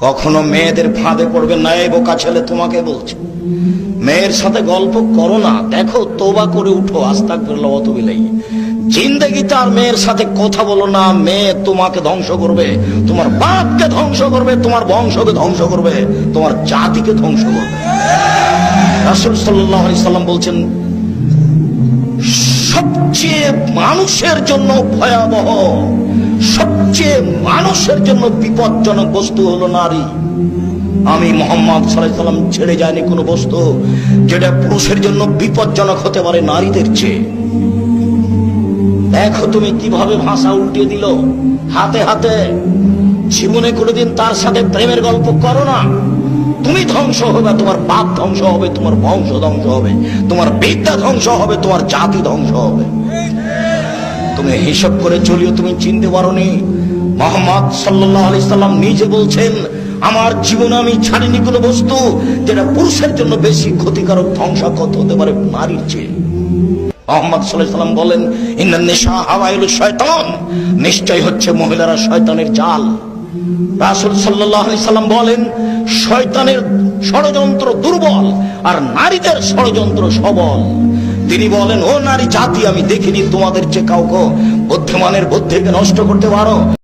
কখনো মেয়েদের ফাঁদে পড়বে না। এই বোকা ছেলে, তোমাকে বলছে, মেয়ের সাথে গল্প করো না। দেখো, তওবা করে উঠো, আস্তাগফিরুল্লাহ ওয়া আতুবু ইলাইহি। জিন্দেগিতে আর মেয়ের সাথে কথা বলো না। মেয়ে তোমাকে ধ্বংস করবে, তোমার বাপকে ধ্বংস করবে, তোমার বংশকে ধ্বংস করবে, তোমার জাতিকে ধ্বংস করবে। রাসূল সাল্লাল্লাহু আলাইহি সাল্লাম বলছেন, সবচেয়ে মানুষের জন্য ভয়াবহ, সবচেয়ে মানুষের জন্য বিপজ্জনক বস্তু হলো নারী। আমি মুহাম্মদ সাল্লাল্লাহু আলাইহি সাল্লাম ছেড়ে যায়নি কোনো বস্তু যেটা পুরুষের জন্য বিপজ্জনক হতে পারে নারীদের চেয়ে। দেখো তুমি কিভাবে ভাষা উল্টিয়ে দিল হাতে হাতে। জীবনে কোনোদিন তার সাথে প্রেমের গল্প করো না। তুমি ধ্বংস হবে, তোমার বাপ ধ্বংস হবে, তোমার বংশ ধ্বংস হবে, তোমার বিদ্যা ধ্বংস হবে, তোমার জাতি ধ্বংস হবে। তুমি হিসাব করে চলিও, তুমি চিনতে পারোনি। মুহাম্মদ সাল্লাল্লাহু আলাইহি সাল্লাম নিজে বলছেন, আমার জীবনে আমি ছাড়িনি কোনো বস্তু যেটা পুরুষের জন্য বেশি ক্ষতিকারক, ধ্বংসাত্মক হতে পারে নারীর চেয়ে। মুহাম্মদ সাল্লাল্লাহু আলাইহি সাল্লাম বলেন, ইন্নান নিসা হাওয়াইলুশ শয়তান, নিশ্চয় হচ্ছে মহিলারা শয়তানের জাল। রাসূল সাল্লাল্লাহু আলাইহি সাল্লাম বলেন, শয়তানের ষড়যন্ত্র দুর্বল আর নারীদের ষড়যন্ত্র সবল। তিনি বলেন, ও নারী জাতি, আমি দেখিনি তোমাদের চেয়ে কাউকে বুদ্ধিমানের বুদ্ধিকে নষ্ট করতে পারো।